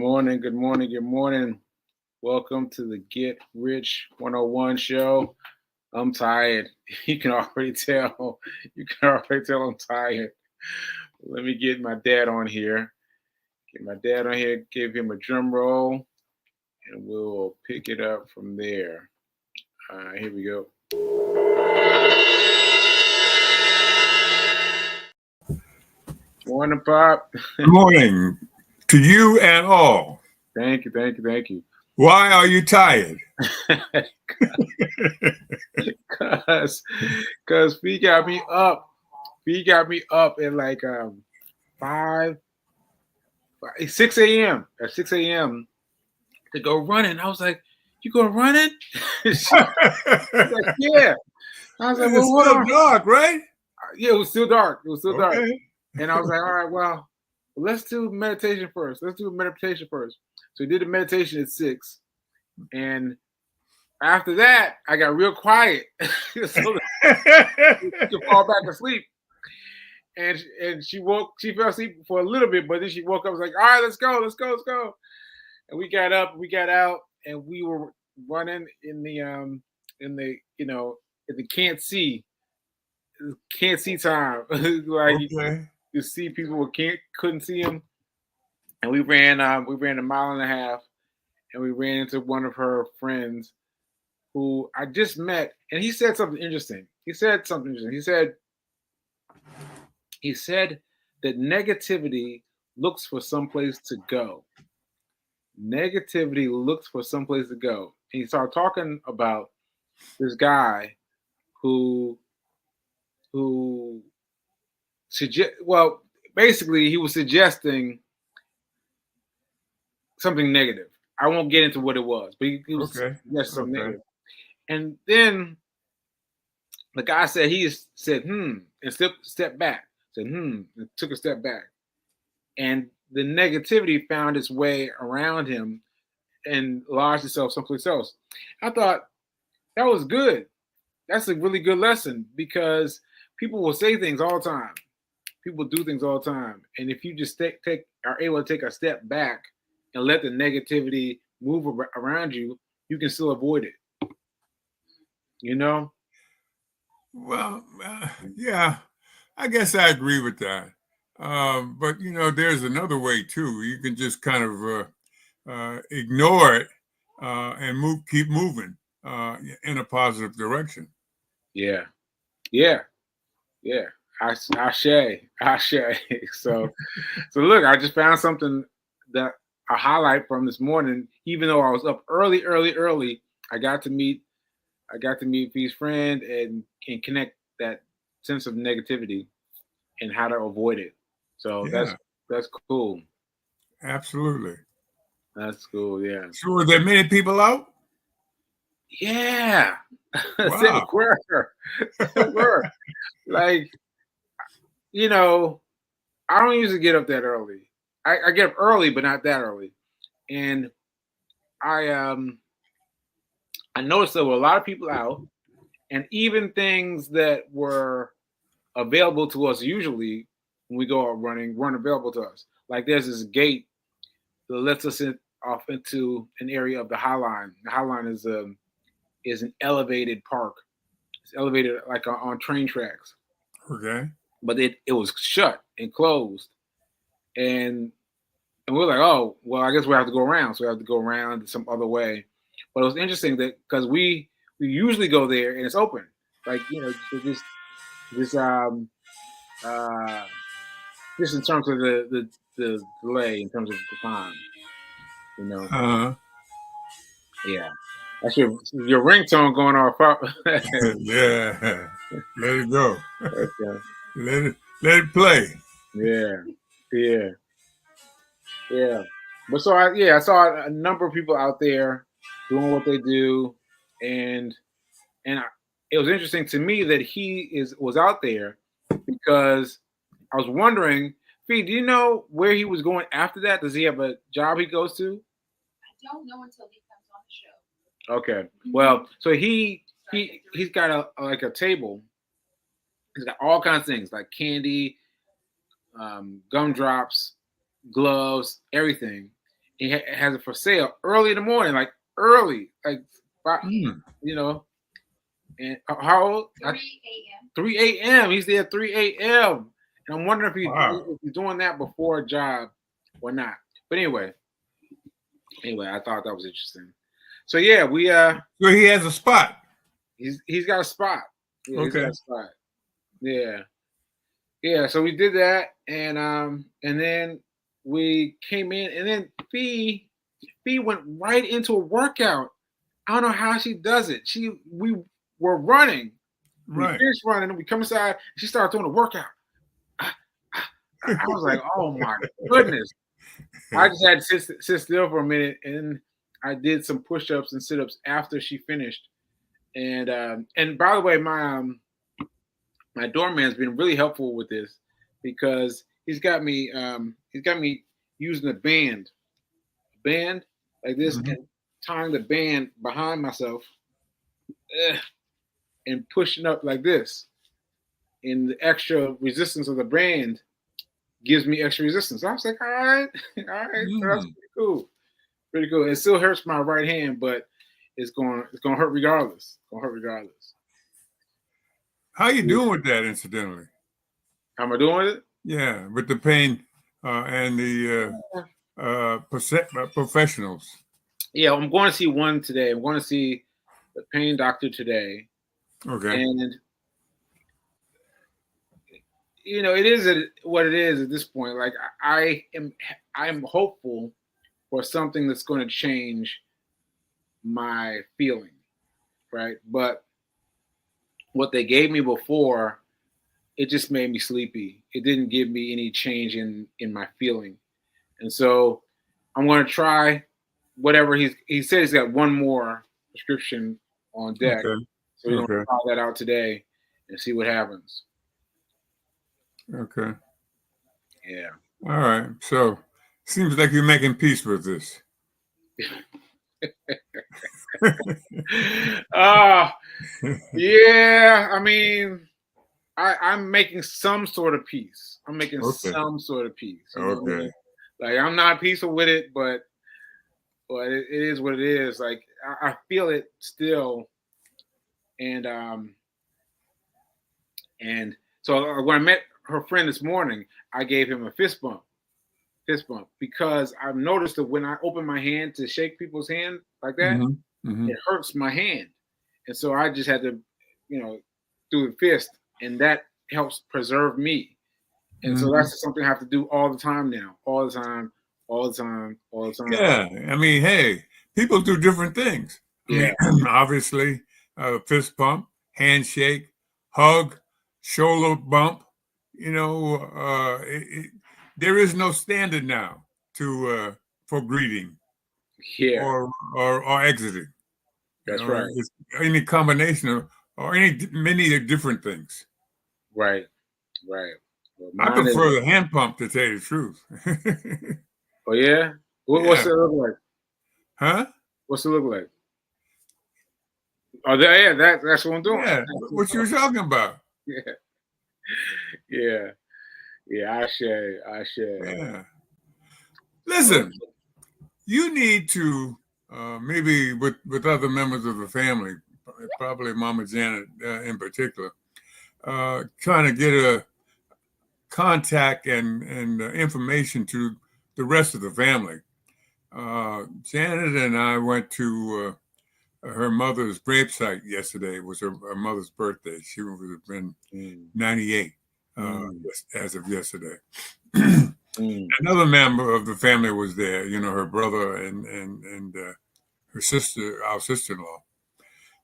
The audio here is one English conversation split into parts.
morning, good morning, good morning. Welcome to the Get Rich 101 show. I'm tired. You can already tell. I'm tired. Let me get my dad on here. Give him a drum roll, and we'll pick it up from there. Here we go. Morning, Pop. Good morning to you and all. Thank you. Why are you tired? Cause Fee got me up. At like 6 a.m. At 6 a.m. to go running. I was like, "You going running?" She's like, "Yeah." I was like, "Well, it's still dark, right?" Yeah, it was still dark. Okay. And I was like, "All right, well, let's do meditation first. So we did the meditation at 6, and after that, I got real quiet, so she could fall back asleep. And she fell asleep for a little bit, but then she woke up. Was like, "All right, let's go." And we got up, we got out, and we were running in the in the can't see time. Like Okay. you see people who couldn't see them, and we ran a mile and a half, and we ran into one of her friends who I just met, and he said something interesting. He said that negativity looks for someplace to go. Negativity looks for someplace to go. And he started talking about this guy who basically he was suggesting something negative. I won't get into what it was, but he was suggesting something negative. And then the guy said and stepped back. And took a step back. And the negativity found its way around him and lodged itself someplace else. I thought that was good. That's a really good lesson because people will say things all the time. People do things all the time. And if you just are able to take a step back and let the negativity move around you, you can still avoid it. You know? Well, yeah, I guess I agree with that. But there's another way too. You can just kind of ignore it and keep moving in a positive direction. Yeah. Ashe. So look, I just found something that a highlight from this morning. Even though I was up early, I got to meet Fee's friend and connect that sense of negativity and how to avoid it. So that's cool. Absolutely. That's cool. Yeah. So were there many people out? Yeah. Wow. There were. Like, I don't usually get up that early. I get up early, but not that early. And I noticed there were a lot of people out, and even things that were available to us usually when we go out running weren't available to us. Like there's this gate that lets us off into an area of the High Line. The High Line is an elevated park. It's elevated like on train tracks. Okay. But it was shut and closed. And we were like, oh, well, I guess we have to go around. So we have to go around some other way. But it was interesting that because we usually go there and it's open. Like, just in terms of the delay, in terms of the time, Yeah. That's your ringtone going off. Yeah. Let it go. Okay. Let it play. Yeah. But so I saw a number of people out there doing what they do, and it was interesting to me that he was out there because I was wondering, Fee, do you know where he was going after that? Does he have a job he goes to? I don't know until he comes on the show. Okay. Well, so he's got a table. He's got all kinds of things like candy, gumdrops, gloves, everything. He has it for sale early in the morning, like early, like 5, you know. And how old? 3 a.m. 3 a.m. He's there at 3 a.m. And I'm wondering if he's doing that before a job or not. But anyway, I thought that was interesting. So yeah, we So he has a spot. He's got a spot. Yeah, okay. He's got a spot. Yeah. Yeah, so we did that, and then we came in, and then Fee went right into a workout. I don't know how she does it. We were running. Right. We finished running, and we come inside, she started doing a workout. I was like, oh my goodness. I just had to sit still for a minute, and I did some push-ups and sit-ups after she finished. And by the way, my doorman's been really helpful with this because he's got me using a band like this and tying the band behind myself and pushing up like this. And the extra resistance of the band gives me extra resistance. I was like, all right, so that's pretty cool. Pretty cool. It still hurts my right hand, but it's going to hurt regardless. How you doing with that, incidentally? How am I doing with it? Yeah, with the pain and the professionals. Yeah, I'm going to see one today. I'm going to see the pain doctor today. Okay. And it is what it is at this point. Like I am hopeful for something that's going to change my feeling, right? But what they gave me before, it just made me sleepy. It didn't give me any change in my feeling. And so I'm going to try whatever he said he's got one more prescription on deck. Okay. So we're going to try that out today and see what happens. Okay. Yeah. All right. So seems like you're making peace with this. Yeah. I mean, I'm making some sort of peace. I'm making some sort of peace. Okay. Like I'm not peaceful with it, but it is what it is. Like I feel it still, and so when I met her friend this morning, I gave him a fist bump because I've noticed that when I open my hand to shake people's hand like that, it hurts my hand, and so I just had to, do the fist, and that helps preserve me. And so that's something I have to do all the time now, all the time. Yeah, I mean, hey, people do different things. I mean, obviously, fist bump, handshake, hug, shoulder bump. There is no standard now for greeting, or exiting. That's right. It's any combination of or many different things. Right. Well, I prefer the hand pump, to tell you the truth. Oh yeah? What's it look like? Huh? What's it look like? Oh, that's what I'm doing. Yeah, what you were talking about. Yeah. I share. Yeah. Listen, you need to maybe with other members of the family, probably Mama Janet in particular, trying to get a contact and information to the rest of the family. Janet and I went to her mother's gravesite yesterday. It was her mother's birthday. She would have been 98 as of yesterday. Another member of the family was there, her brother and her sister, our sister-in-law.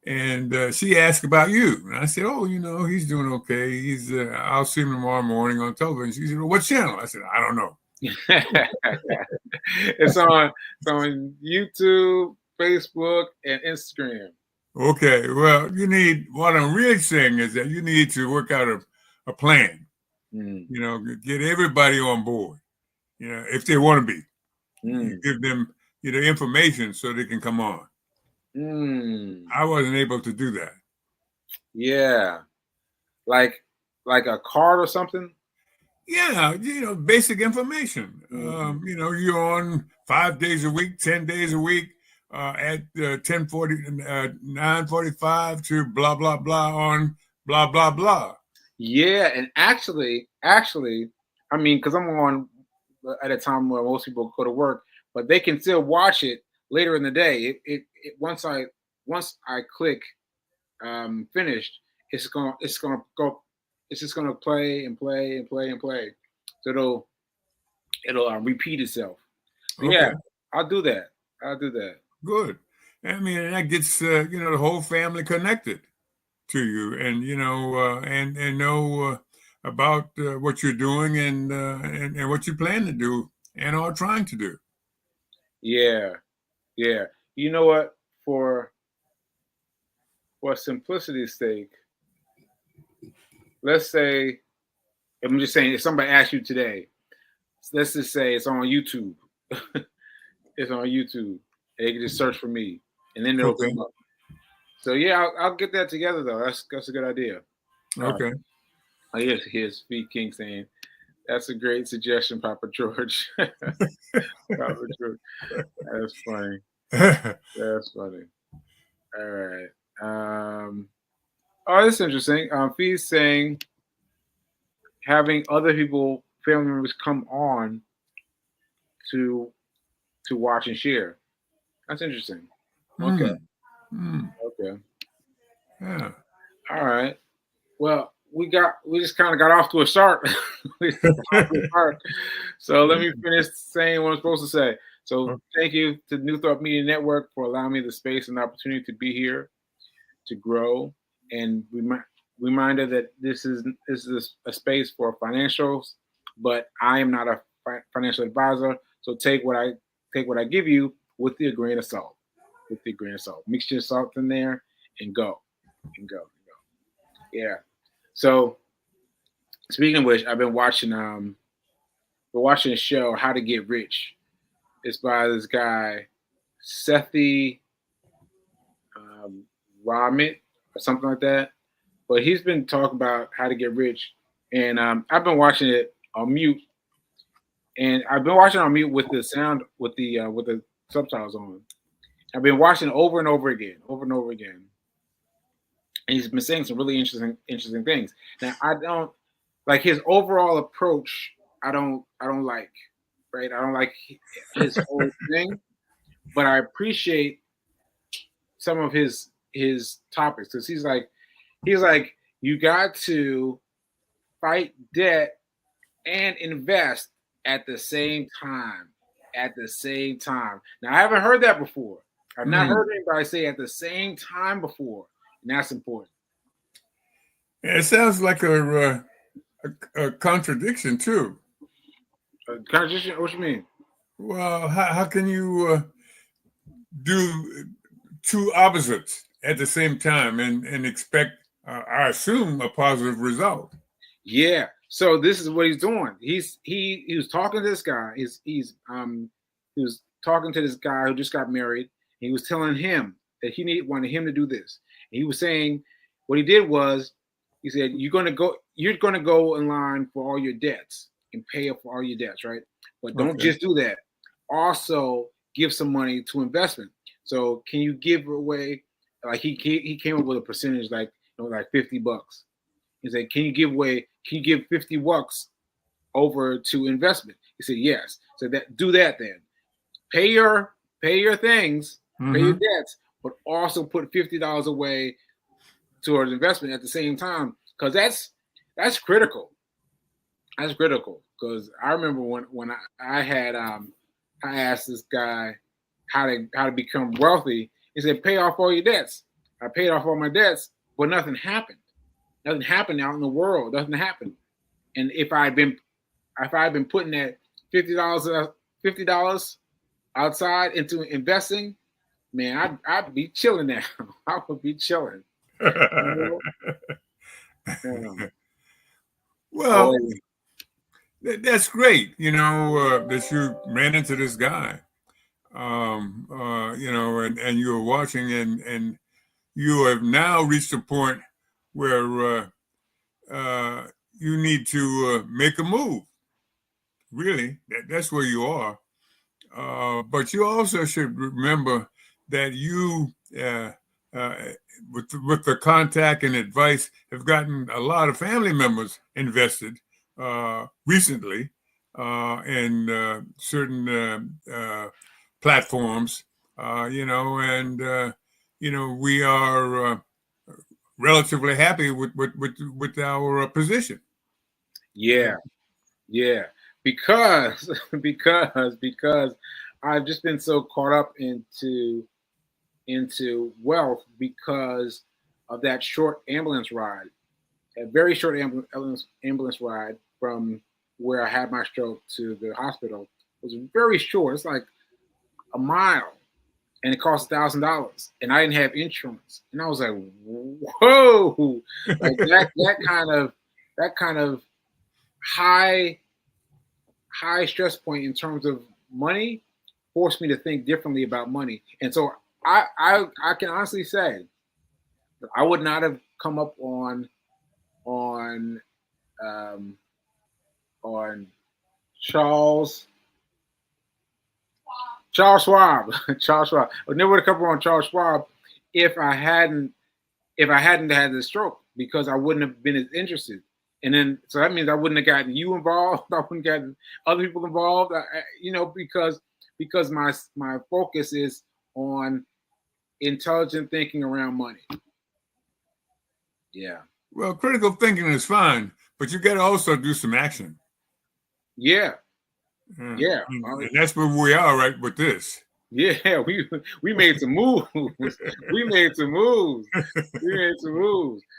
And she asked about you. And I said, oh, he's doing okay. I'll see him tomorrow morning on television. She said, well, what channel? I said, I don't know. It's on YouTube, Facebook, and Instagram. Okay. Well, what I'm really saying is that you need to work out a plan. Get everybody on board, if they want to be. Give them information so they can come on. I wasn't able to do that. Yeah. Like a card or something? Yeah, basic information. You're on 5 days a week, 10 days a week, at 9:45 to blah blah blah on blah blah blah. Yeah, and actually, I mean, because I'm on at a time where most people go to work, but they can still watch it later in the day. Once I click finished, it's just gonna play and play and play and play. So it'll repeat itself. Okay. Yeah, I'll do that. Good. I mean, and that gets the whole family connected to you, and and know about what you're doing and what you plan to do and are trying to do. Yeah. You know what? For simplicity's sake, let's say, I'm just saying, if somebody asks you today, let's just say it's on YouTube. It's on YouTube. And they can just search for me, and then it'll come up. So yeah, I'll get that together though. That's a good idea. Okay. Here's Speed King saying, "That's a great suggestion, Papa George." Papa George. That's funny. That's funny. All right. Oh, that's interesting. Fee's saying having other people, family members, come on to watch and share. That's interesting. Okay. Okay. Yeah. All right. Well, we just kind of got off to a start. So let me finish saying what I'm supposed to say. So thank you to New Thought Media Network for allowing me the space and the opportunity to be here, to grow, and reminder that this is a space for financials, but I am not a financial advisor. So take what I give you with a grain of salt. Mix your salt in there and go. Yeah. So speaking of which, I've been watching a show, How to Get Rich. It's by this guy, Sethi Ramit or something like that. But he's been talking about how to get rich, and I've been watching it on mute. And I've been watching it on mute with the sound, with the subtitles on. I've been watching it over and over again. And he's been saying some really interesting things. Now I don't like his overall approach. I don't like, right? I don't like his whole thing, but I appreciate some of his topics, because he's like, you got to fight debt and invest at the same time. Now I haven't heard that before. I've not heard anybody say at the same time before, and that's important. It sounds like a contradiction too. A contradiction? What you mean? Well, how can you do two opposites at the same time and expect, I assume, a positive result? Yeah. So this is what he's doing. He was talking to this guy. He was talking to this guy who just got married. He was telling him that wanted him to do this. And he was saying what he did was, he said, you're gonna go in line for all your debts and pay up for all your debts, right? But don't just do that. Also give some money to investment. So can you give away, like he came up with a percentage like like $50. He said, can you give 50 bucks over to investment? He said, yes. So do that then. Pay your things, pay your debts, but also put $50 away towards investment at the same time, because that's critical. That's critical, because I remember when I had I asked this guy how to become wealthy. He said, pay off all your debts. I paid off all my debts, but nothing happened. Nothing happened out in the world. Nothing happened. And if I'd been putting that $50 outside into investing, man, I'd be chilling now. I would be chilling. Well, that's great. That you ran into this guy. And you were watching, and you have now reached a point where you need to make a move. Really, that's where you are. But you also should remember that you, uh, with the contact and advice, have gotten a lot of family members invested recently in certain platforms. We are relatively happy with our position. Yeah, yeah. Because because I've just been so caught up into wealth because of that short ambulance ride, a very short ambulance ride from where I had my stroke to the hospital. It was very short. It's like a mile, and it cost $1,000, and I didn't have insurance. And I was like, whoa, like that kind of high stress point in terms of money forced me to think differently about money. And so I can honestly say that I would not have come up on um, on Charles Schwab. Charles Schwab. I never would have come up on Charles Schwab if I hadn't had the stroke, because I wouldn't have been as interested. And then, so that means I wouldn't have gotten you involved. I wouldn't have gotten other people involved. Because my focus is on intelligent thinking around money. Yeah. Well, critical thinking is fine, but you got to also do some action. Yeah. Yeah. And that's where we are right with this. Yeah, we made some moves. we made some moves.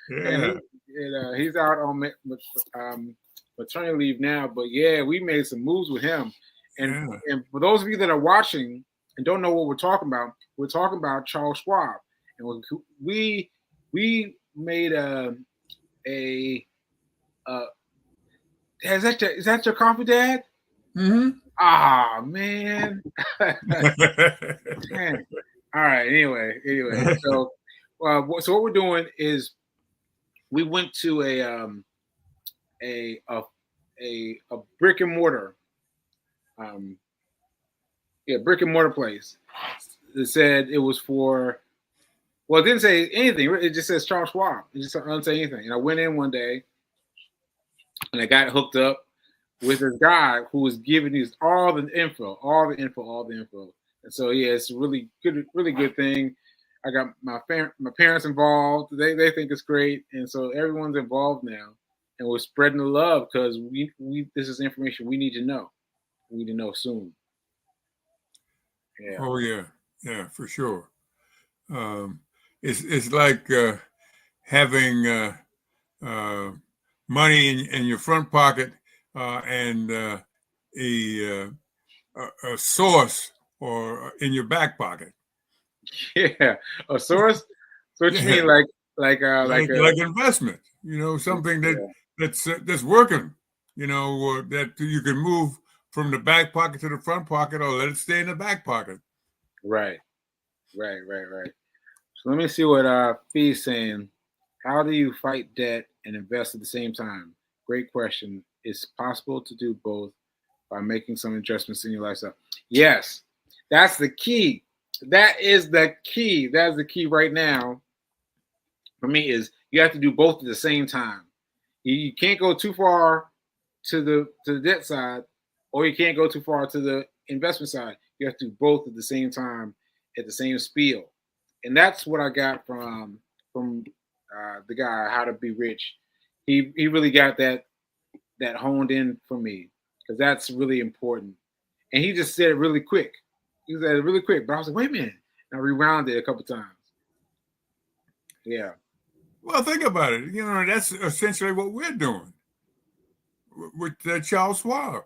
Yeah. And he's out on maternity leave now. But yeah, we made some moves with him. And for those of you that are watching and don't know what we're talking about Charles Schwab. And we made is that your coffee, Dad? Mm-hmm. Ah, man. Man. All right. Anyway. So what we're doing is we went to a brick and mortar, brick and mortar place. It said it was for. Well, it didn't say anything. It just says Charles Schwab. It just doesn't say anything. And I went in one day, and I got hooked up with this guy who was giving these all the info. And so yeah, it's a really good thing. I got my parents involved. They think it's great, and so everyone's involved now, and we're spreading the love because we this is information we need to know. We need to know soon. Yeah. Oh yeah, for sure. It's like having money in your front pocket and a source or in your back pocket. Yeah, a source. So what you mean, like investment? Something that's working. That you can move from the back pocket to the front pocket, or let it stay in the back pocket. Right. So let me see what Fee's saying. How do you fight debt and invest at the same time? Great question. It's possible to do both by making some adjustments in your lifestyle. Yes, that's the key. That is the key. That's the key right now for me, is you have to do both at the same time. You can't go too far to the debt side, or you can't go too far to the investment side. You have to do both at the same time at the same spiel. And that's what I got from the guy, How to Be Rich. He really got that honed in for me, because that's really important. And he just said it really quick. He said it really quick, but I was like, wait a minute. And I rewound it a couple times. Yeah. Well, think about it. That's essentially what we're doing with Charles Schwab.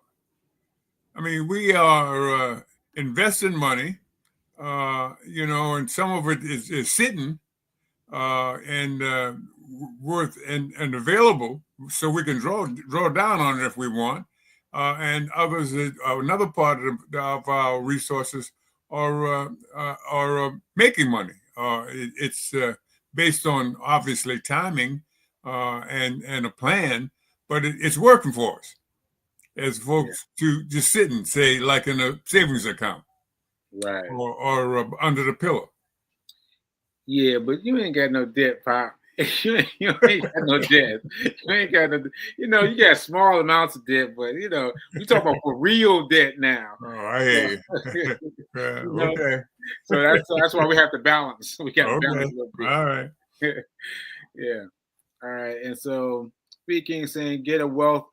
I mean, we are investing money, and some of it is sitting and worth and available, so we can draw down on it if we want. And others, another part of our resources are making money. It's based on obviously timing and a plan, but it's working for us as folks to just sit and say, like in a savings account, right, or under the pillow. Yeah, but you ain't got no debt, Pop. You ain't got no debt. You ain't got no. You got small amounts of debt, but we talk about for real debt now. Oh, I hear you. Okay. So that's why we have to balance. We got to balance a little bit. All right. Yeah. All right. And so speaking, saying get a wealth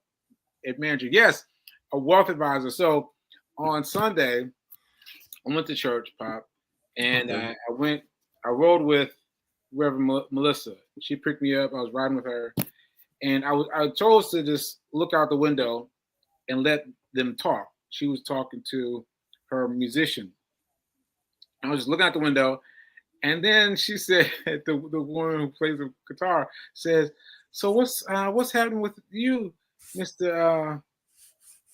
manager. Yes, a wealth advisor. So on Sunday, I went to church, Pop, and I rode with Reverend Melissa. She picked me up. I was riding with her, and I chose to just look out the window and let them talk. She was talking to her musician. I was just looking out the window, and then she said, the woman who plays the guitar says, "So what's happening with you, Mr.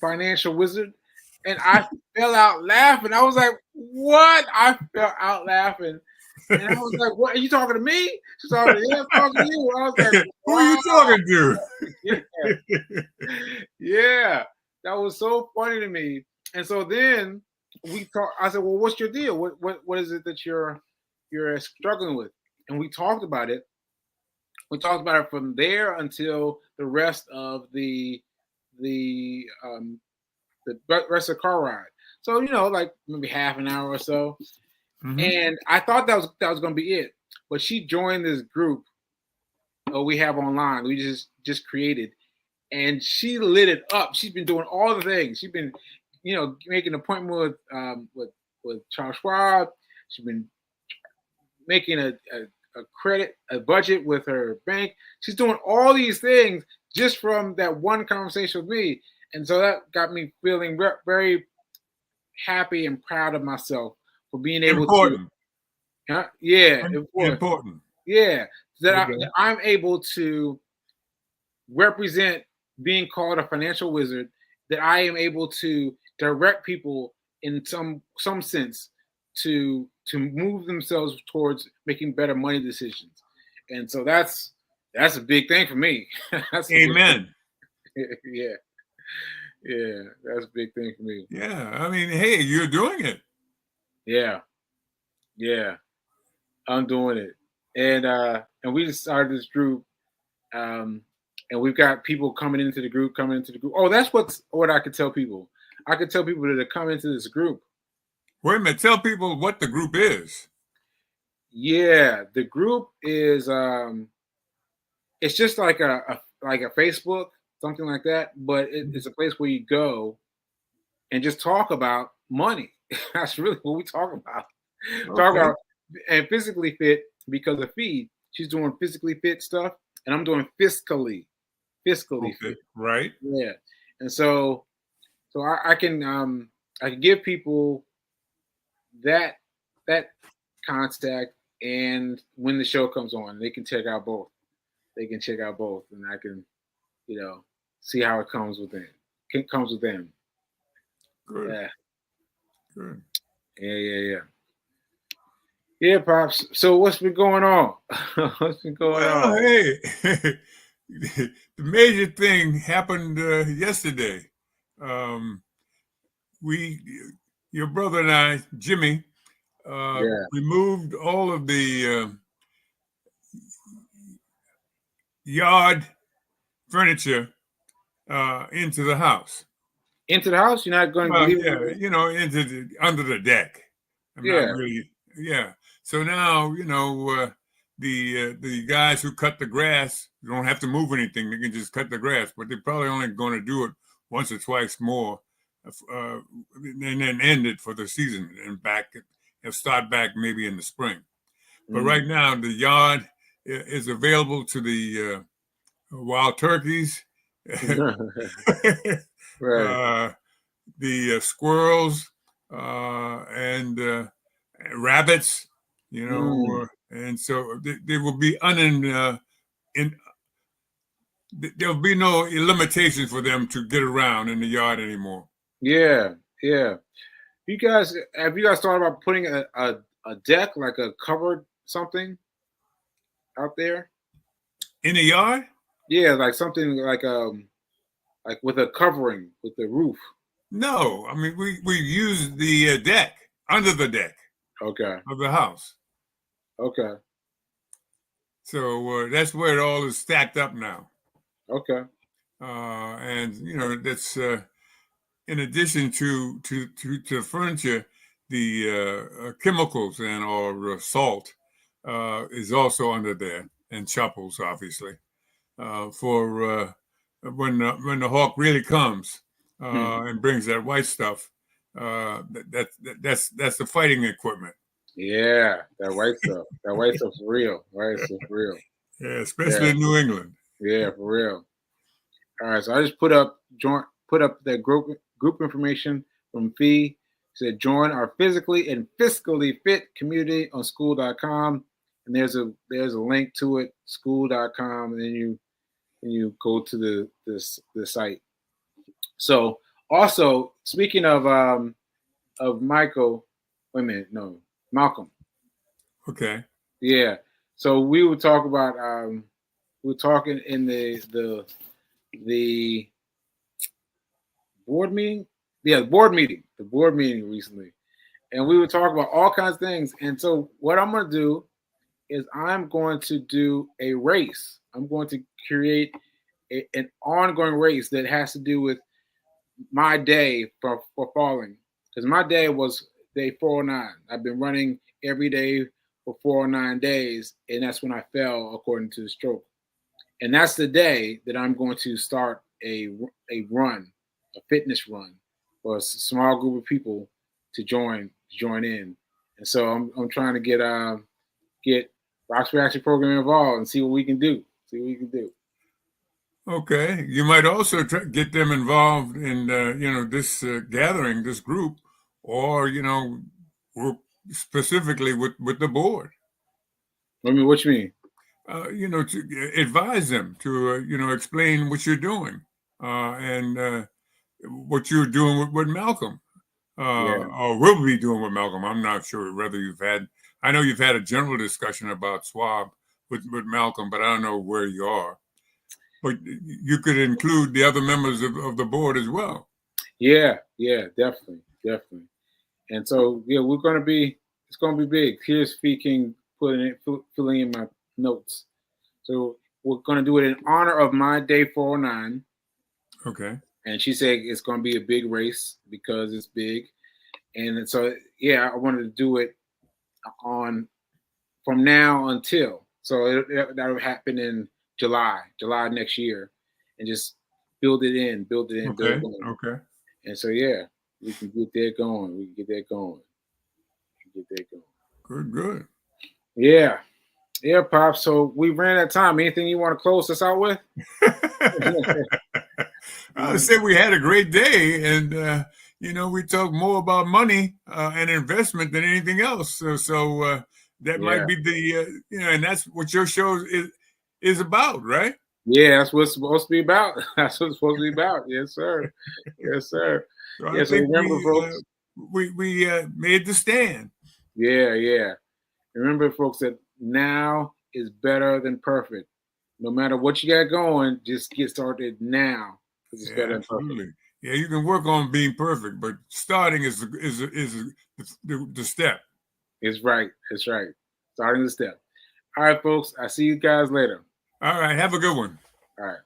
Financial Wizard?" And I fell out laughing. I was like, "What?" I fell out laughing. And I was like, "What? Are you talking to me?" She's talking to you. I'm talking to you. I was like, "Who are you talking to?" Yeah, that was so funny to me. And so then we talked. I said, "Well, what's your deal? What is it that you're struggling with?" And we talked about it. We talked about it from there until the rest of the rest of the car ride. So like maybe half an hour or so. Mm-hmm. And I thought that was going to be it, but she joined this group we have online. We just created, and she lit it up. She's been doing all the things. She's been, making an appointment with Charles Schwab. She's been making a budget with her bank. She's doing all these things just from that one conversation with me, and so that got me feeling very happy and proud of myself for being able to. Yeah, important. Yeah, that I'm able to represent being called a financial wizard. That I am able to direct people in some sense to move themselves towards making better money decisions, and so that's a big thing for me. Amen. Yeah, that's a big thing for me. Yeah, I mean, hey, you're doing it. Yeah, I'm doing it, and we just started this group, and we've got people coming into the group. Oh, that's what I could tell people. I could tell people to come into this group. Wait a minute, tell people what the group is. Yeah, the group is it's just like a Facebook, something like that, but it's a place where you go and just talk about money. That's really what we talk about. Okay. Talk about and physically fit because of feed. She's doing physically fit stuff, and I'm doing fiscally fit. Right. Yeah, and so I can give people that contact, and when the show comes on, they can check out both. And I can, see how it comes with them. It comes with them. Good. Yeah. Good. Yeah. Yeah, Pops. So what's been going on? What's been going on? Hey, the major thing happened yesterday. Your brother and I, Jimmy, removed all of the yard furniture into the house. Into the house? You're not going to leave it? Under the deck. Not really. Yeah. So now, the guys who cut the grass don't have to move anything. They can just cut the grass, but they're probably only going to do it once or twice more, and then end it for the season and start back maybe in the spring. But right now, the yard is available to the wild turkeys, right. The squirrels, and rabbits, and so there will be there'll be no limitations for them to get around in the yard anymore. Yeah. Have you guys thought about putting a deck, like a covered something out there in the yard? Yeah, like something like like with a covering, with the roof? No, I mean we use the deck, under the deck. Okay. Of the house. Okay. So that's where it all is stacked up now. Okay. And you know that's in addition to furniture, the chemicals and or salt is also under there, and choppers obviously for when the hawk really comes and brings that white stuff. That's the fighting equipment. Yeah, that white stuff. That white stuff's real. White stuff's real. Yeah, especially in New England. Yeah, for real. All right, so I just put up that group information from Fee. It said join our physically and fiscally fit community on school.com, and there's a link to it, school.com, and then you go to the site. So also speaking of Michael, wait a minute, no, Malcolm. Okay. Yeah. So we would talk about we were talking in the board meeting. Yeah, the board meeting recently. And we would talk about all kinds of things. And so what I'm gonna do is I'm going to do a race. I'm going to create an ongoing race that has to do with my day for falling. Because my day was day 409. I've been running every day for 409 days, and that's when I fell according to the stroke. And that's the day that I'm going to start a run, a fitness run, for a small group of people to join in. And so I'm trying to get Roxbury Action Program involved and see what we can do. Okay, you might also get them involved in this gathering, this group, or work specifically with the board. I mean, what you mean? To advise them, to explain what you're doing, and what you're doing with Malcolm, or will be doing with Malcolm. I'm not sure whether I know you've had a general discussion about SWAB with Malcolm, but I don't know where you are. But you could include the other members of the board as well. Yeah, definitely. And so, yeah, it's going to be big. Here's speaking, filling in my notes. So we're going to do it in honor of my day 409. Okay. And she said it's going to be a big race because it's big. And so, yeah, I wanted to do it from now until. So that'll happen in July next year, and just build it in. Okay. And so, yeah, we can get that going. Good. Yeah, Pop. So we ran out of time. Anything you want to close us out with? I would say we had a great day, and we talked more about money and investment than anything else. So that might be the and that's what your show is about, right? Yeah, that's what it's supposed to be about. That's what it's supposed to be about. Yes, sir. So I think remember, folks, we made the stand. Yeah. Remember, folks, that now is better than perfect. No matter what you got going, just get started now. It's better than perfect. Yeah, you can work on being perfect, but starting is the step. It's right. Starting the step. All right, folks. I see you guys later. All right. Have a good one. All right.